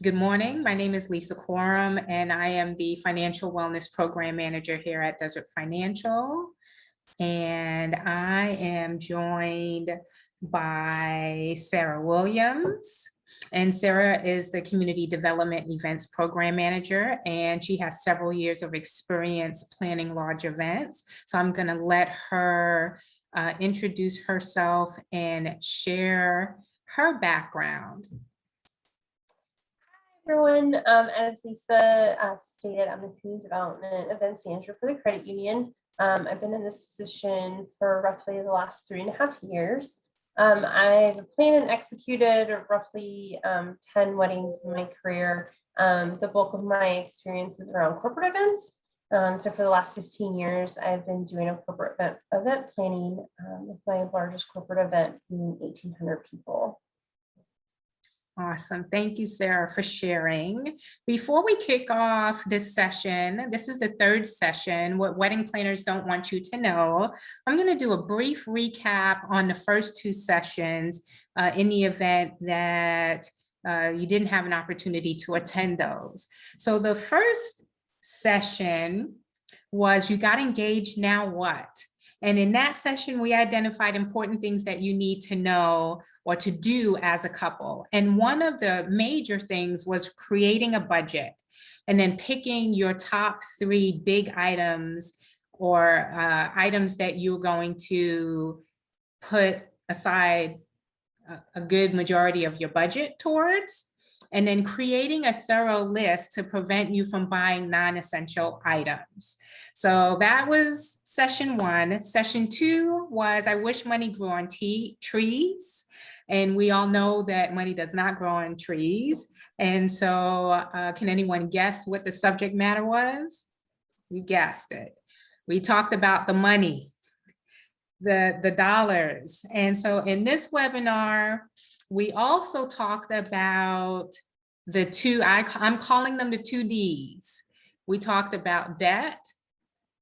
Good morning. My name is Lisa Quorum, and I am the Financial Wellness Program Manager here at Desert Financial. And I am joined by Sarah Williams. And Sarah is the Community Development Events Program Manager, and she has several years of experience planning large events. So I'm going to let her introduce herself and share her background. Everyone, as Lisa stated, I'm the Community Development Events Manager for the credit union. I've been in this position for roughly the last 3.5 years. I've planned and executed roughly 10 weddings in my career. The bulk of my experience is around corporate events. So for the last 15 years, I've been doing a corporate event planning with my largest corporate event being 1,800 people. Awesome. Thank you, Sarah, for sharing. Before we kick off this session, this is the third session, what wedding planners don't want you to know. I'm going to do a brief recap on the first two sessions in the event that you didn't have an opportunity to attend those. So the first session was you got engaged, now what? And in that session, we identified important things that you need to know or to do as a couple. And one of the major things was creating a budget and then picking your top 3 big items or items that you're going to put aside a good majority of your budget towards, and then creating a thorough list to prevent you from buying non-essential items. So that was session 1. Session 2 was I wish money grew on trees. And we all know that money does not grow on trees. And so can anyone guess what the subject matter was? You guessed it. We talked about the money, the dollars. And so in this webinar, we also talked about the two, I'm calling them the 2 Ds. We talked about debt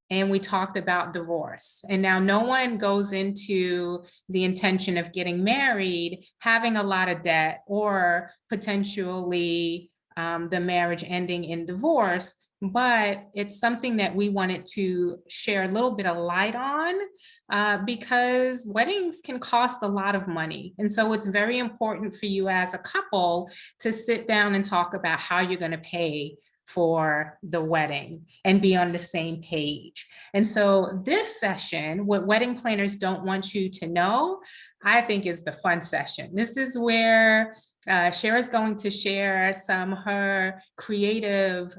and we talked about divorce. And now no one goes into the intention of getting married, having a lot of debt, or potentially the marriage ending in divorce. But it's something that we wanted to share a little bit of light on because weddings can cost a lot of money. And so it's very important for you as a couple to sit down and talk about how you're going to pay for the wedding and be on the same page. And so this session, what wedding planners don't want you to know, I think is the fun session. This is where Shara's going to share some her creative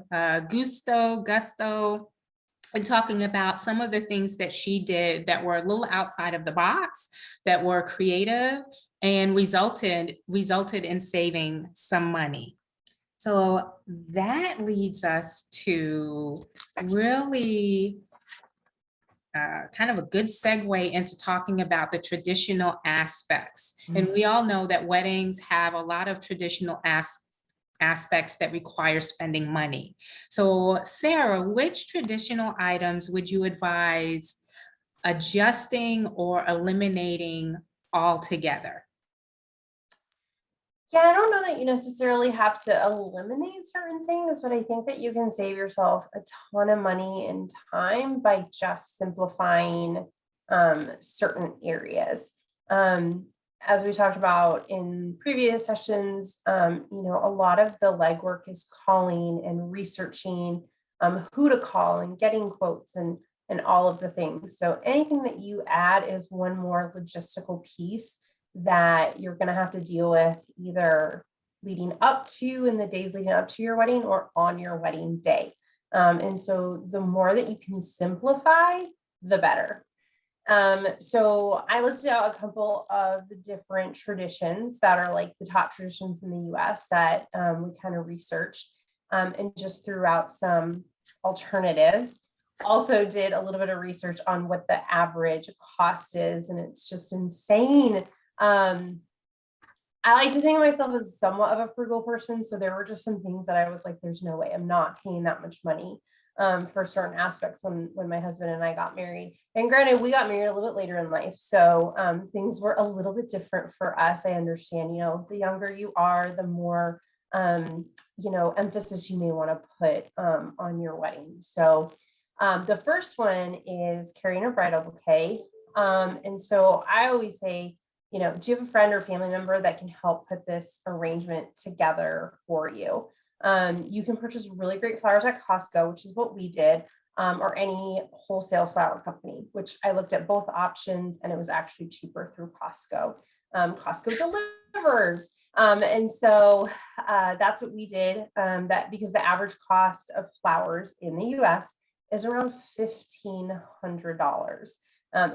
gusto, and talking about some of the things that she did that were a little outside of the box, that were creative and resulted in saving some money. So that leads us to really kind of a good segue into talking about the traditional aspects. And we all know that weddings have a lot of traditional aspects that require spending money. So Sarah, which traditional items would you advise adjusting or eliminating altogether? Yeah, I don't know that you necessarily have to eliminate certain things, but I think that you can save yourself a ton of money and time by just simplifying certain areas. As we talked about in previous sessions, a lot of the legwork is calling and researching who to call and getting quotes and all of the things. So anything that you add is one more logistical piece that you're going to have to deal with either leading up to in the days leading up to your wedding or on your wedding day. And so the more that you can simplify, the better. So I listed out a couple of the different traditions that are like the top traditions in the US that we kind of researched and just threw out some alternatives. Also did a little bit of research on what the average cost is, and it's just insane. I like to think of myself as somewhat of a frugal person. So there were just some things that I was like, there's no way I'm not paying that much money for certain aspects when my husband and I got married. And granted, we got married a little bit later in life. So things were a little bit different for us. I understand, the younger you are, the more emphasis you may want to put on your wedding. So the first one is carrying a bridal bouquet. And so I always say, do you have a friend or family member that can help put this arrangement together for you? You can purchase really great flowers at Costco, which is what we did, or any wholesale flower company, which I looked at both options and it was actually cheaper through Costco. Costco delivers. And so that's what we did, that because the average cost of flowers in the US is around $1,500.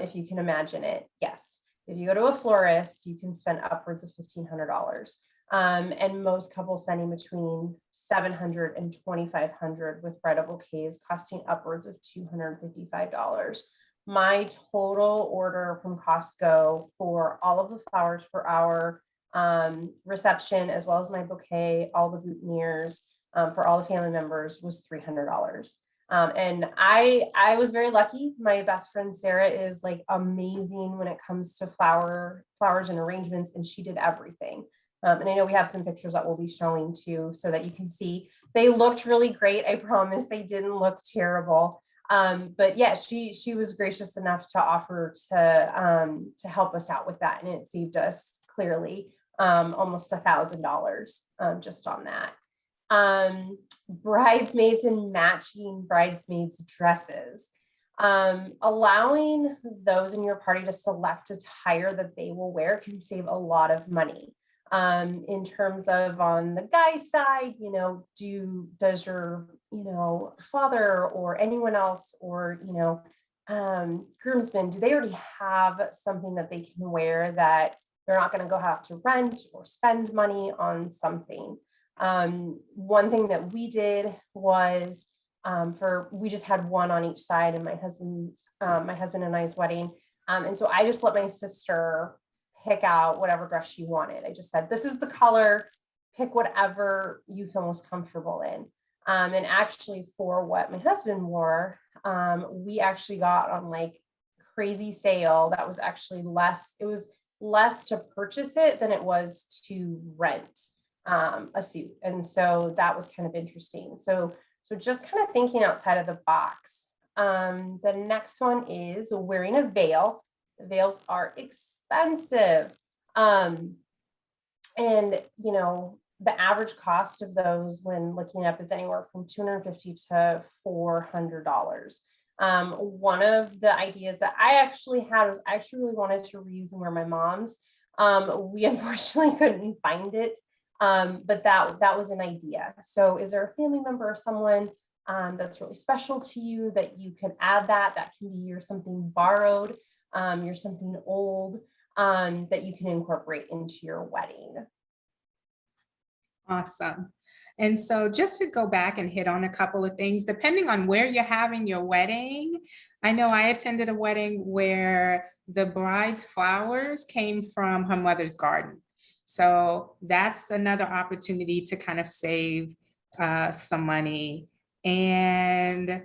If you can imagine it. Yes. If you go to a florist, you can spend upwards of $1,500. And most couples spending between $700 and $2,500 with bridal bouquets, costing upwards of $255. My total order from Costco for all of the flowers for our reception, as well as my bouquet, all the boutonnieres for all the family members, was $300. And I was very lucky. My best friend Sarah is like amazing when it comes to flowers and arrangements, and she did everything. And I know we have some pictures that we'll be showing too, so that you can see they looked really great. I promise they didn't look terrible. But yeah, she was gracious enough to offer to help us out with that, and it saved us clearly almost $1,000 just on that. Bridesmaids and matching bridesmaids dresses. Allowing those in your party to select attire that they will wear can save a lot of money. In terms of on the guy's side, does your, father or anyone else or, groomsmen, do they already have something that they can wear that they're not going to go have to rent or spend money on something? One thing that we did was we just had one on each side in my husband and I's wedding. And so I just let my sister pick out whatever dress she wanted. I just said, this is the color, pick whatever you feel most comfortable in. And actually for what my husband wore, we actually got on like crazy sale. That was actually less. It was less to purchase it than it was to rent a suit. And so that was kind of interesting. So just kind of thinking outside of the box. The next one is wearing a veil. The veils are expensive. And the average cost of those when looking up is anywhere from $250 to $400. One of the ideas that I actually had was I actually really wanted to reuse and wear my mom's. We unfortunately couldn't find it. But that was an idea. So is there a family member or someone that's really special to you that you can add that can be your something borrowed, your something old that you can incorporate into your wedding? Awesome. And so just to go back and hit on a couple of things, depending on where you're having your wedding, I know I attended a wedding where the bride's flowers came from her mother's garden. So that's another opportunity to kind of save some money. And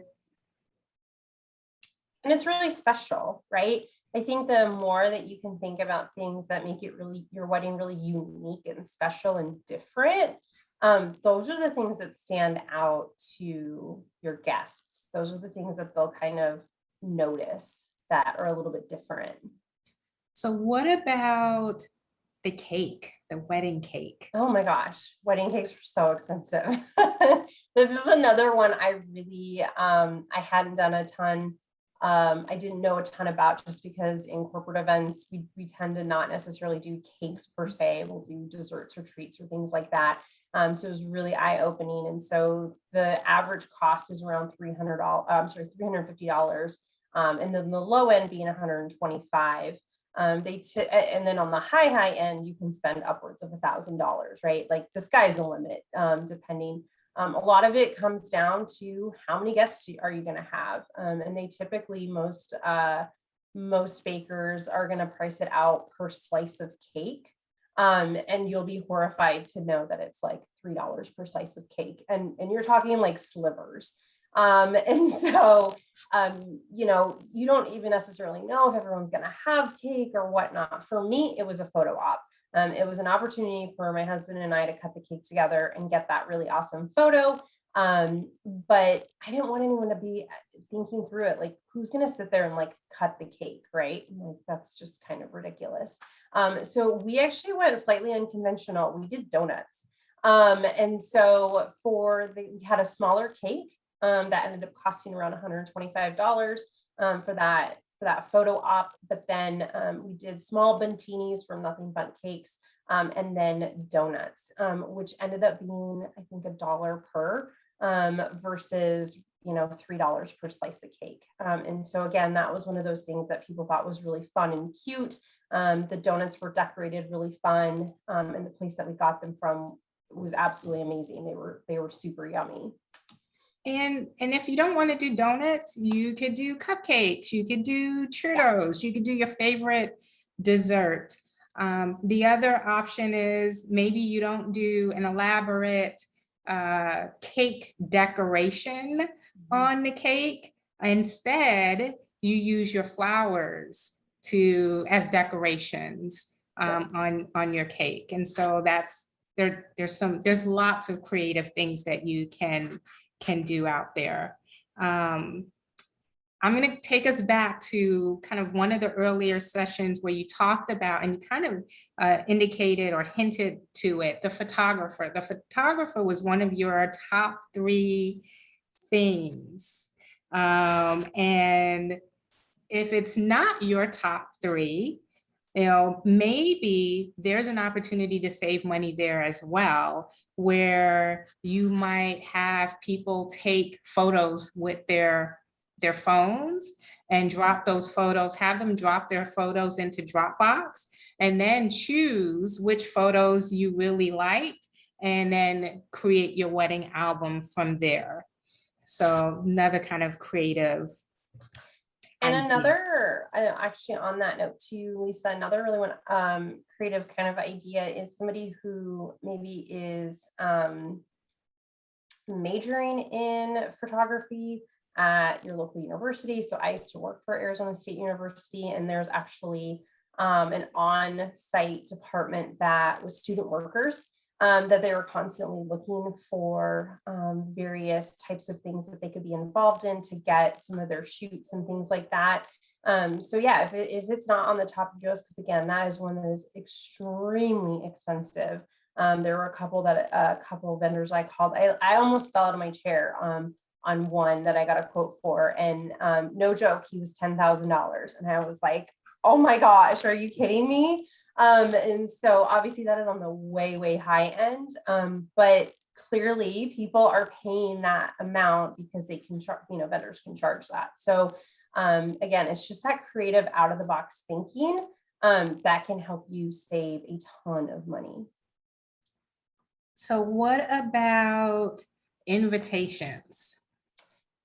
it's really special, right? I think the more that you can think about things that make it really, your wedding really unique and special and different, those are the things that stand out to your guests. Those are the things that they'll kind of notice that are a little bit different. so what about the cake, the wedding cake? Oh my gosh, wedding cakes are so expensive. This is another one I really, I hadn't done a ton. I didn't know a ton about, just because in corporate events, we tend to not necessarily do cakes per se. We'll do desserts or treats or things like that. So it was really eye-opening. And so the average cost is around $350. And then the low end being $125. And then on the high end, you can spend upwards of $1,000, right? Like the sky's the limit, depending. A lot of it comes down to how many guests are you going to have, and they typically most bakers are going to price it out per slice of cake, and you'll be horrified to know that it's like $3 per slice of cake, and you're talking like slivers. And so, you don't even necessarily know if everyone's going to have cake or whatnot. For me, it was a photo op. It was an opportunity for my husband and I to cut the cake together and get that really awesome photo. But I didn't want anyone to be thinking through it, like, who's going to sit there and like cut the cake, right? Like, that's just kind of ridiculous. So we actually went slightly unconventional. We did donuts. And so we had a smaller cake that ended up costing around $125 for that photo op. But then we did small buntinis from Nothing Bundt Cakes, and then donuts, which ended up being, I think, $1 per versus $3 per slice of cake. And so again, that was one of those things that people thought was really fun and cute. The donuts were decorated really fun, and the place that we got them from was absolutely amazing. They were super yummy. And if you don't want to do donuts, you could do cupcakes, you could do churros, you could do your favorite dessert. The other option is maybe you don't do an elaborate cake decoration on the cake. Instead, you use your flowers as decorations on your cake. And so there's lots of creative things that you can do out there. I'm going to take us back to kind of one of the earlier sessions where you talked about, and you kind of indicated or hinted to it, the photographer. The photographer was one of your top 3 things. And if it's not your top 3, maybe there's an opportunity to save money there as well, where you might have people take photos with their phones and drop those photos, have them drop their photos into Dropbox, and then choose which photos you really liked, and then create your wedding album from there. So another kind of creative. And another, actually on that note too, Lisa, another really one, creative kind of idea is somebody who maybe is majoring in photography at your local university. So I used to work for Arizona State University, and there's actually an on-site department that was student workers, that they were constantly looking for various types of things that they could be involved in to get some of their shoots and things like that. So yeah, if it's not on the top of yours, because again, that is one that is extremely expensive. There were a couple of vendors I called. I almost fell out of my chair on one that I got a quote for, and no joke, he was $10,000, and I was like, oh my gosh, are you kidding me? And so obviously that is on the way high end, but clearly people are paying that amount because they can charge, vendors can charge that. So again, it's just that creative out of the box thinking that can help you save a ton of money. So what about invitations?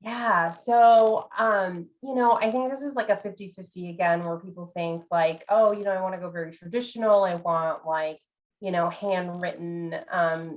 Yeah. So, I think this is like a 50-50 again, where people think like, oh, I want to go very traditional. I want like, handwritten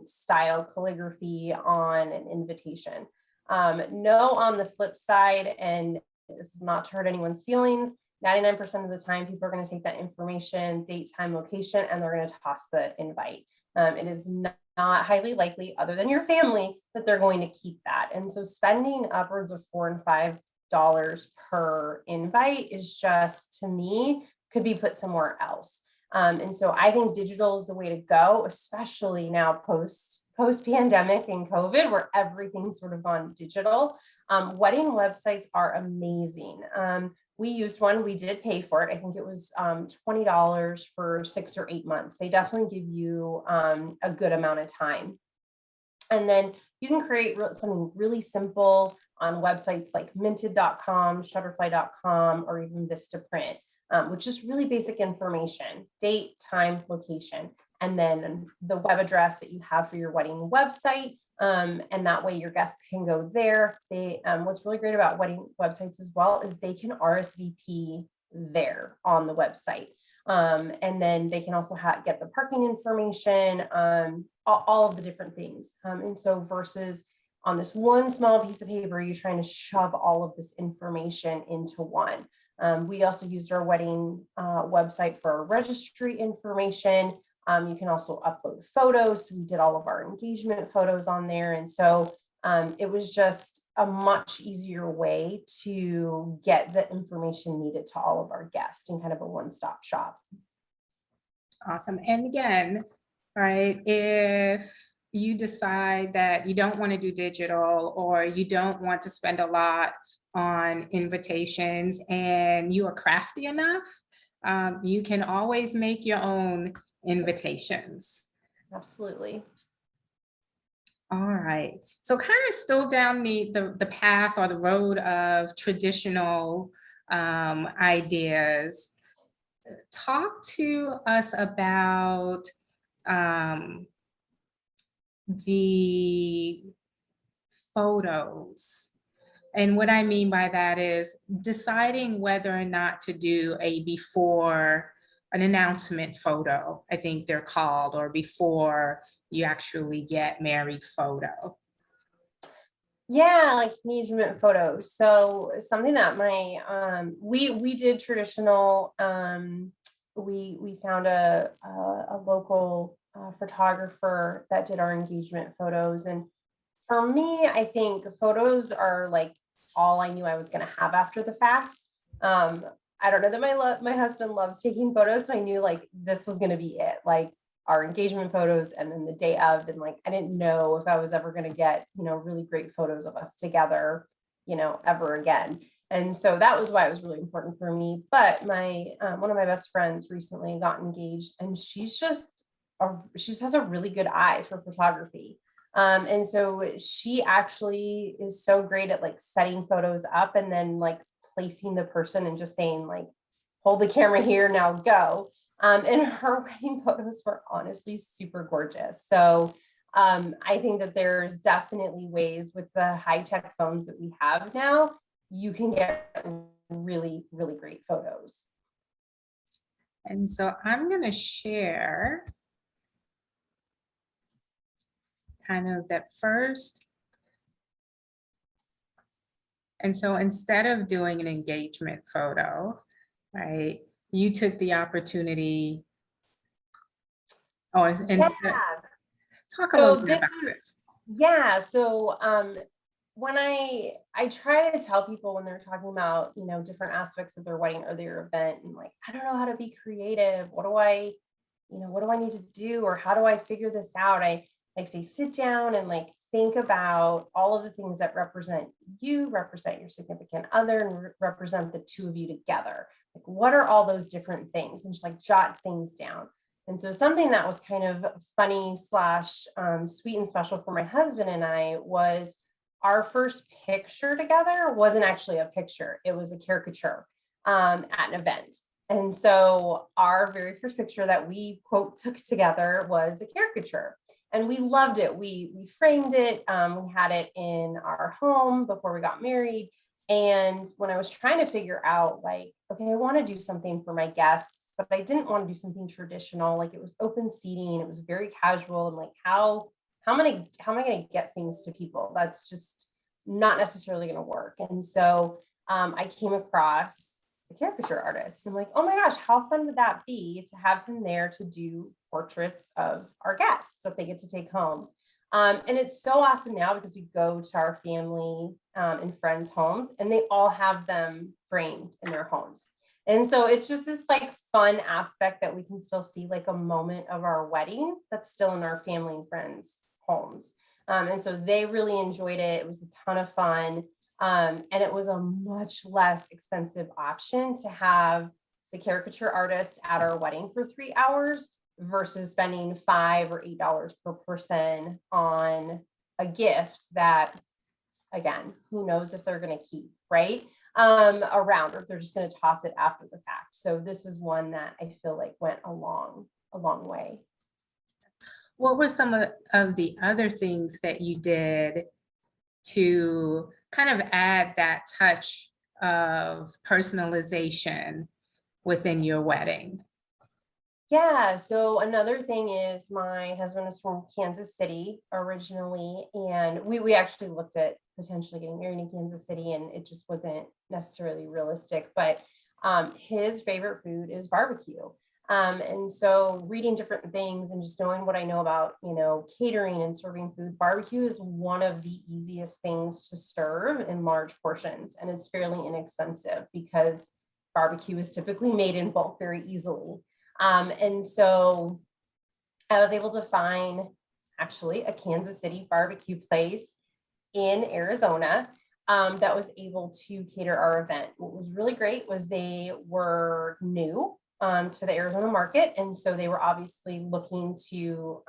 style calligraphy on an invitation. No, on the flip side, and this is not to hurt anyone's feelings, 99% of the time, people are going to take that information, date, time, location, and they're going to toss the invite. It is not highly likely, other than your family, that they're going to keep that. And so spending upwards of $4 and $5 per invite is just, to me, could be put somewhere else. And so I think digital is the way to go, especially now post pandemic and COVID, where everything's sort of gone digital. Wedding websites are amazing. We used one, we did pay for it. I think it was $20 for 6 or 8 months. They definitely give you a good amount of time. And then you can create something really simple on websites like minted.com, shutterfly.com, or even Vistaprint, which is really basic information: date, time, location, and then the web address that you have for your wedding website. And that way your guests can go there. What's really great about wedding websites as well is they can RSVP there on the website. And then they can also get the parking information, all of the different things. And so versus on this one small piece of paper, you're trying to shove all of this information into one. We also used our wedding website for our registry information. You can also upload photos. So we did all of our engagement photos on there. And so it was just a much easier way to get the information needed to all of our guests in kind of a one-stop shop. Awesome. And again, right, if you decide that you don't want to do digital or you don't want to spend a lot on invitations and you are crafty enough, you can always make your own invitations. Absolutely. All right. So kind of still down the path or the road of traditional ideas. Talk to us about the photos. And what I mean by that is deciding whether or not to do a before an announcement photo, I think they're called, or before you actually get married photo. Yeah, like engagement photos. So something that my we did traditional. We found a local photographer that did our engagement photos, and for me, I think photos are like all I knew I was going to have after the fact. Um, I don't know that my husband loves taking photos, so I knew like this was going to be it. Like our engagement photos and then the day of, and like I didn't know if I was ever going to get, really great photos of us together, ever again. And so that was why it was really important for me. But my one of my best friends recently got engaged, and she just has a really good eye for photography. And so she actually is so great at like setting photos up and then like placing the person and just saying like, hold the camera here, now go. And her wedding photos were honestly super gorgeous. So I think that there's definitely ways with the high tech phones that we have now, you can get really, really great photos. And so I'm going to share kind of that first. And so instead of doing an engagement photo, right, you took the opportunity, instead, talk a So little bit this about is, it. yeah. So when I try to tell people when they're talking about, different aspects of their wedding or their event, and like, I don't know how to be creative. What do I need to do? Or how do I figure this out? I like say, sit down and like think about all of the things that represent you, represent your significant other, and represent the two of you together. Like, what are all those different things? And just like jot things down. And so something that was kind of funny slash sweet and special for my husband and I was our first picture together wasn't actually a picture. It was a caricature at an event. And so our very first picture that we quote took together was a caricature. And we loved it. We framed it. We had it in our home before we got married. And when I was trying to figure out like, okay, I want to do something for my guests, but I didn't want to do something traditional. Like it was open seating. It was very casual. And like, how am I going to get things to people? That's just not necessarily going to work. And so I came across a caricature artist. I'm like, oh my gosh, how fun would that be to have him there to do portraits of our guests that they get to take home? And it's so awesome now because we go to our family and friends' homes and they all have them framed in their homes. And so it's just this like fun aspect that we can still see like a moment of our wedding that's still in our family and friends' homes. And so they really enjoyed it. It was a ton of fun. And it was a much less expensive option to have the caricature artist at our wedding for 3 hours versus spending $5 or $8 per person on a gift that, again, who knows if they're going to keep, right? Around, or if they're just going to toss it after the fact. So this is one that I feel like went a long way. What were some of the other things that you did to kind of add that touch of personalization within your wedding? Yeah, so another thing is my husband is from Kansas City originally, and we actually looked at potentially getting married in Kansas City, and it just wasn't necessarily realistic. But his favorite food is barbecue. And so reading different things and just knowing what I know about, catering and serving food, barbecue is one of the easiest things to serve in large portions. And it's fairly inexpensive because barbecue is typically made in bulk very easily. And so I was able to find actually a Kansas City barbecue place in Arizona that was able to cater our event. What was really great was they were new to the Arizona market. And so they were obviously looking to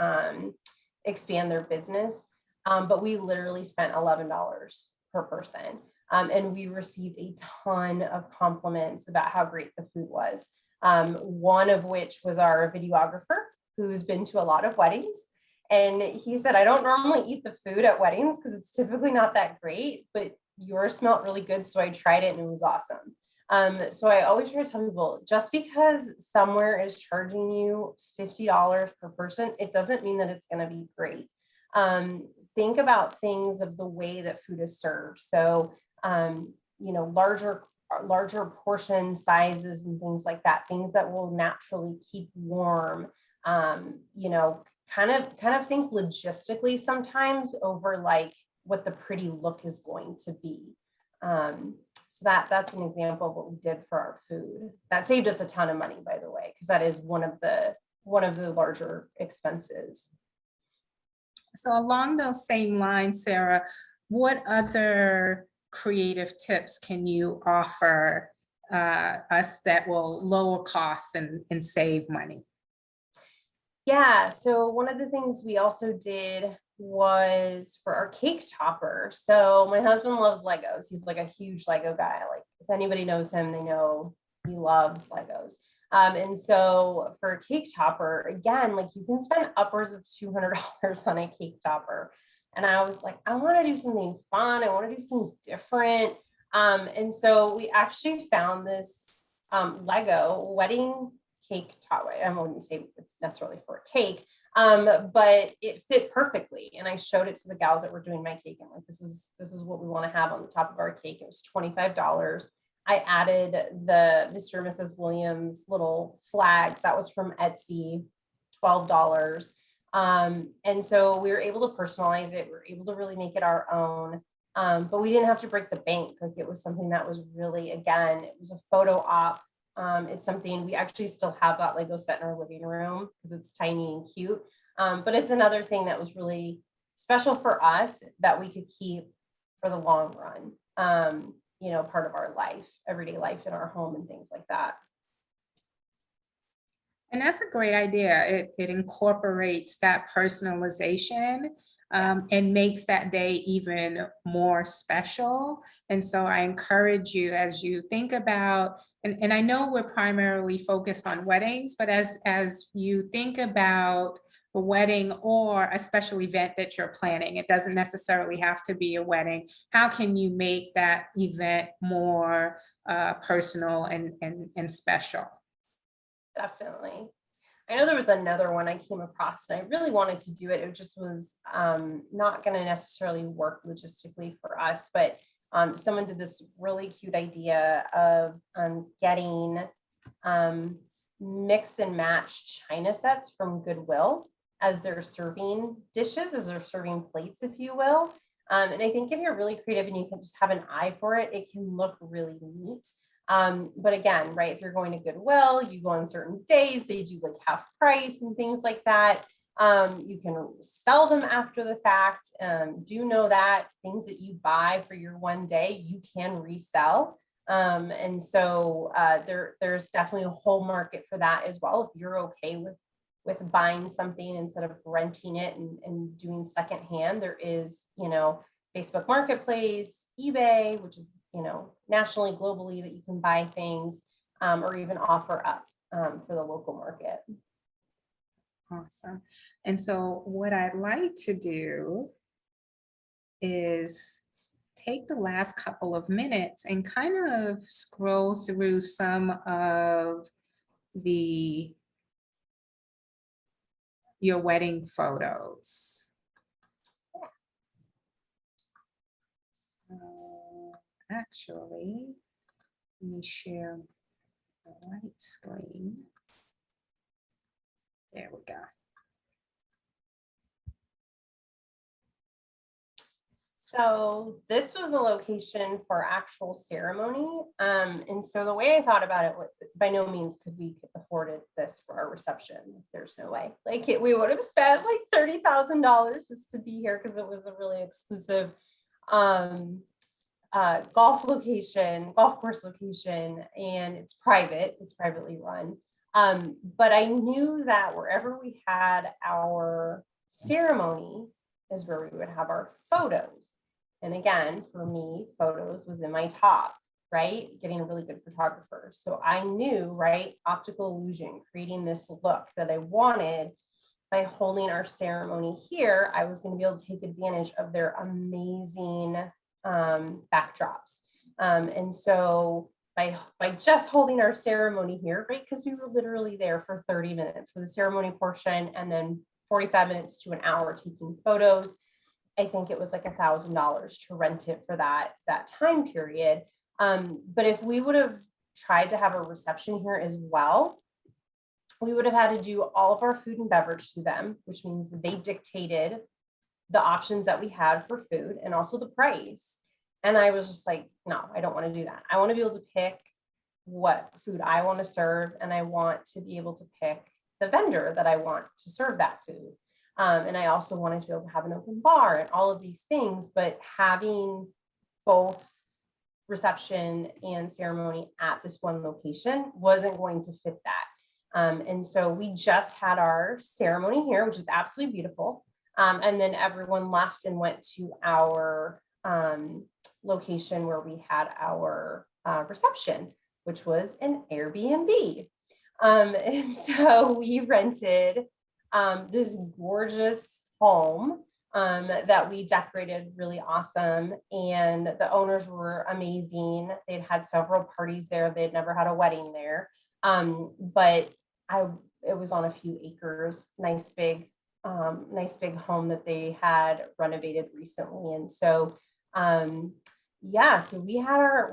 expand their business. But we literally spent $11 per person. And we received a ton of compliments about how great the food was. One of which was our videographer, who's been to a lot of weddings. And he said, I don't normally eat the food at weddings because it's typically not that great, but yours smelled really good. So I tried it and it was awesome. So I always try to tell people, just because somewhere is charging you $50 per person, it doesn't mean that it's going to be great. Think about things of the way that food is served. So, larger portion sizes and things like that, things that will naturally keep warm. Kind of think logistically sometimes over like what the pretty look is going to be. So that's an example of what we did for our food. That saved us a ton of money, by the way, because that is one of the larger expenses. So along those same lines, Sarah, what other creative tips can you offer us that will lower costs and save money? Yeah, so one of the things we also did was for our cake topper. So my husband loves Legos. He's like a huge Lego guy. Like if anybody knows him, they know he loves Legos. And so for a cake topper, again, like you can spend upwards of $200 on a cake topper. And I was like, I want to do something fun. I want to do something different. And so we actually found this Lego wedding cake top. I wouldn't say it's necessarily for a cake, but it fit perfectly. And I showed it to the gals that were doing my cake. I'm like, this is what we want to have on the top of our cake. It was $25. I added the Mr. and Mrs. Williams little flags. That was from Etsy, $12. And so we were able to personalize it. We were able to really make it our own. But we didn't have to break the bank. Like it was something that was really, again, it was a photo op. It's something we actually still have that Lego set in our living room because it's tiny and cute. But it's another thing that was really special for us that we could keep for the long run. Part of our life, everyday life in our home and things like that. And that's a great idea. It incorporates that personalization and makes that day even more special. And so I encourage you as you think about, and I know we're primarily focused on weddings, but as you think about a wedding or a special event that you're planning, it doesn't necessarily have to be a wedding. How can you make that event more personal and special? Definitely. I know there was another one I came across and I really wanted to do it. It just was not going to necessarily work logistically for us, but someone did this really cute idea of getting mix and match china sets from Goodwill as they're serving dishes, as they're serving plates, if you will. And I think if you're really creative and you can just have an eye for it, it can look really neat. But again, right, if you're going to Goodwill, you go on certain days, they do like half price and things like that. You can sell them after the fact. Do know that things that you buy for your one day, you can resell. And so there's definitely a whole market for that as well. If you're okay with buying something instead of renting it and doing secondhand, there is, Facebook Marketplace, eBay, which is, nationally, globally, that you can buy things or even offer up for the local market. Awesome. And so what I'd like to do is take the last couple of minutes and kind of scroll through some of your wedding photos. So actually, let me share the right screen. There we go. So this was the location for actual ceremony. And so the way I thought about it, by no means could we afford this for our reception. There's no way. Like we would have spent like $30,000 just to be here because it was a really exclusive golf course location, and it's private. It's privately run. But I knew that wherever we had our ceremony is where we would have our photos. And again, for me, photos was in my top, right? Getting a really good photographer. So I knew, right, optical illusion, creating this look that I wanted by holding our ceremony here, I was going to be able to take advantage of their amazing backdrops. And so by just holding our ceremony here, right, because we were literally there for 30 minutes for the ceremony portion and then 45 minutes to an hour taking photos. I think it was like $1,000 to rent it for that time period. But if we would have tried to have a reception here as well, we would have had to do all of our food and beverage to them, which means that they dictated the options that we had for food and also the price. And I was just like, no, I don't want to do that. I want to be able to pick what food I want to serve, and I want to be able to pick the vendor that I want to serve that food. And I also wanted to be able to have an open bar and all of these things, but having both reception and ceremony at this one location wasn't going to fit that. And so we just had our ceremony here, which was absolutely beautiful. And then everyone left and went to our location where we had our reception, which was an Airbnb. And so we rented this gorgeous home that we decorated really awesome. And the owners were amazing. They'd had several parties there. They'd never had a wedding there. But it was on a few acres, nice big home that they had renovated recently. And so, yeah, so we had our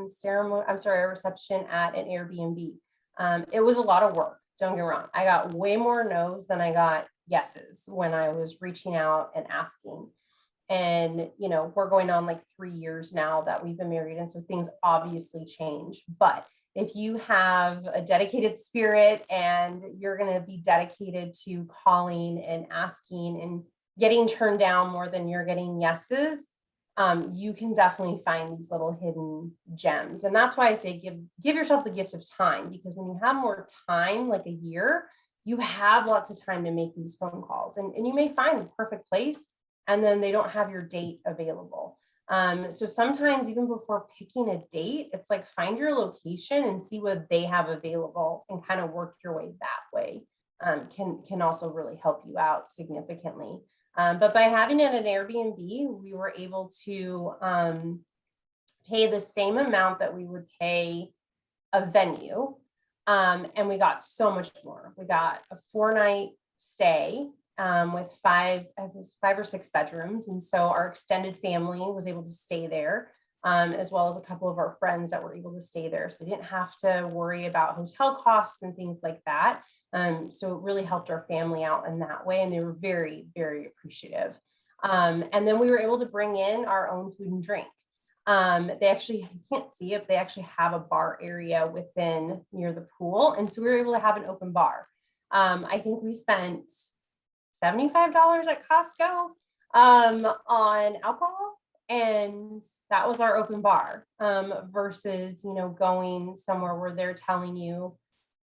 ceremony, our reception at an Airbnb. It was a lot of work. Don't get me wrong. I got way more no's than I got yeses when I was reaching out and asking. And, you know, we're going on like 3 years now that we've been married. And so things obviously change. But if you have a dedicated spirit and you're going to be dedicated to calling and asking and getting turned down more than you're getting yeses, you can definitely find these little hidden gems. And that's why I say give yourself the gift of time, because when you have more time, like a year, you have lots of time to make these phone calls, and you may find the perfect place and then they don't have your date available. So sometimes even before picking a date, it's like find your location and see what they have available and kind of work your way that way. Can also really help you out significantly. But by having it at an Airbnb, we were able to pay the same amount that we would pay a venue. And we got so much more. We got a 4-night stay with 5 or 6 bedrooms. And so our extended family was able to stay there, as well as a couple of our friends that were able to stay there. So we didn't have to worry about hotel costs and things like that. So it really helped our family out in that way. And they were very, very appreciative. And then we were able to bring in our own food and drink. They actually, you can't see it, but they actually have a bar area within near the pool. And so we were able to have an open bar. I think we spent $75 at Costco on alcohol. And that was our open bar versus, you know, going somewhere where they're telling you,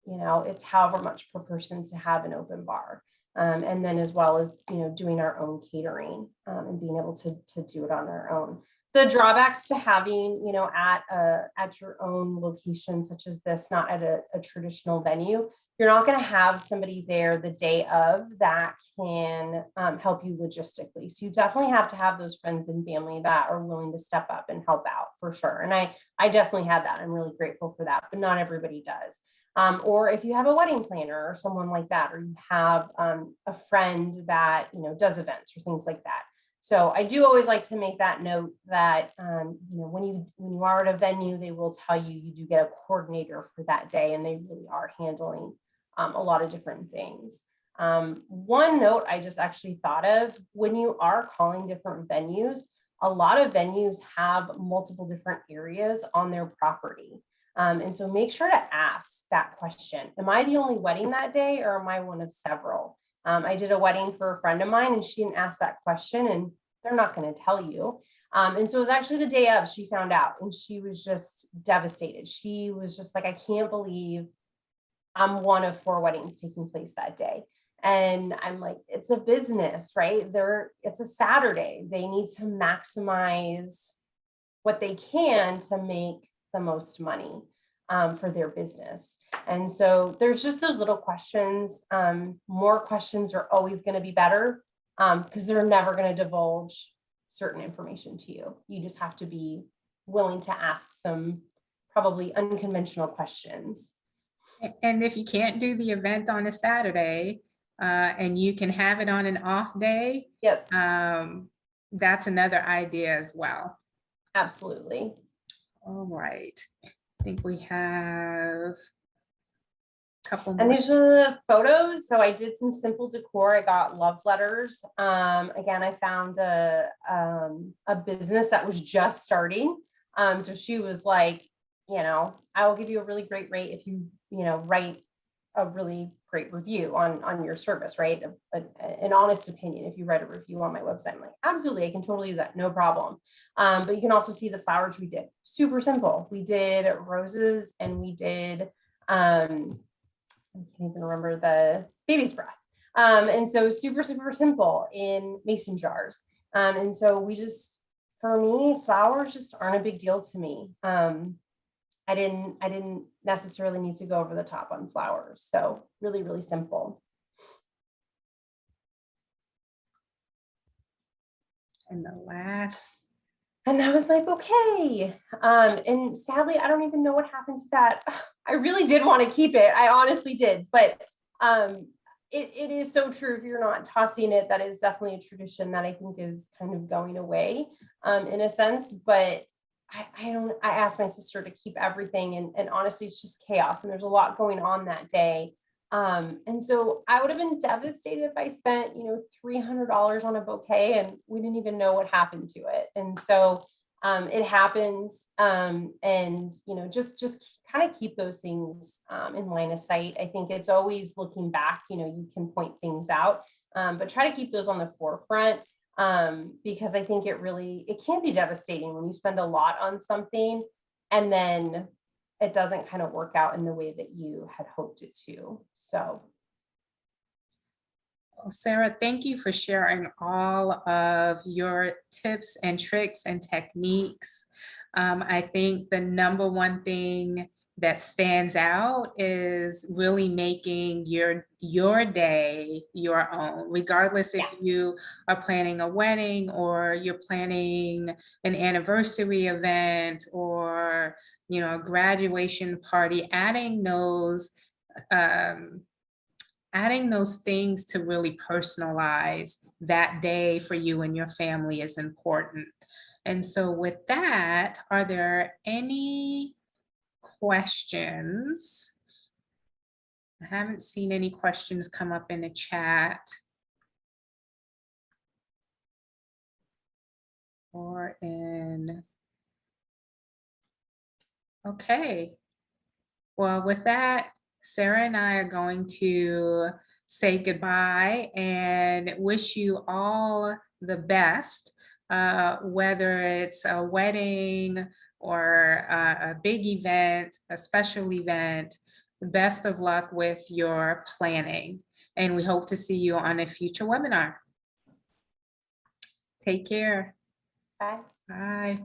you know, it's however much per person to have an open bar. And then as well as, you know, doing our own catering and being able to do it on our own. The drawbacks to having, you know, at your own location, such as this, not at a traditional venue, you're not going to have somebody there the day of that can help you logistically. So you definitely have to have those friends and family that are willing to step up and help out for sure. And I definitely had that. I'm really grateful for that, but not everybody does. Or if you have a wedding planner or someone like that, or you have a friend that, you know, does events or things like that. So I do always like to make that note that, you know, when you are at a venue, they will tell you you do get a coordinator for that day, and they really are handling a lot of different things. One note I just actually thought of, when you are calling different venues, a lot of venues have multiple different areas on their property. And so make sure to ask that question. Am I the only wedding that day, or am I one of several? I did a wedding for a friend of mine, and she didn't ask that question, and they're not going to tell you. And so it was actually the day of she found out, and she was just devastated. She was just like, I can't believe I'm one of 4 weddings taking place that day. And I'm like, it's a business, right? It's a Saturday. They need to maximize what they can to make the most money for their business. And so there's just those little questions. More questions are always going to be better, because they're never going to divulge certain information to you. You just have to be willing to ask some probably unconventional questions. And if you can't do the event on a Saturday, and you can have it on an off day, Yep, that's another idea as well. absolutely. All right, I think we have a couple And more. these are the photos. So I did some simple decor. I got love letters. Again, I found a business that was just starting. So she was like, I will give you a really great rate if you, write a really great review on your service, right? An honest opinion. If you write a review on my website, I'm like, absolutely, I can totally do that, no problem. But you can also see the flowers we did. Super simple. We did roses, and we did, I can't even remember the baby's breath. And so super, super simple in mason jars. And so for me, flowers just aren't a big deal to me. I didn't necessarily need to go over the top on flowers. So really, really simple. And the last. And that was my bouquet. And sadly, I don't even know what happened to that. I really did want to keep it. I honestly did. But it is so true. If you're not tossing it, that is definitely a tradition that I think is kind of going away in a sense. But I asked my sister to keep everything. And honestly, it's just chaos. And there's a lot going on that day. And so I would have been devastated if I spent, $300 on a bouquet and we didn't even know what happened to it. And so it happens. And, just kind of keep those things in line of sight. I think it's always looking back, you can point things out, but try to keep those on the forefront, because I think it can be devastating when you spend a lot on something and then it doesn't kind of work out in the way that you had hoped it to. So. Well, Sarah, thank you for sharing all of your tips and tricks and techniques. I think the number one thing that stands out is really making your day your own, regardless if you are planning a wedding or you're planning an anniversary event or a graduation party. Adding those things to really personalize that day for you and your family is important. And so with that, are there any questions? I haven't seen any questions come up in the chat or okay. Well, with that, Sarah and I are going to say goodbye and wish you all the best, whether it's a wedding or a big event, a special event. Best of luck with your planning, and we hope to see you on a future webinar. Take care. Bye. Bye.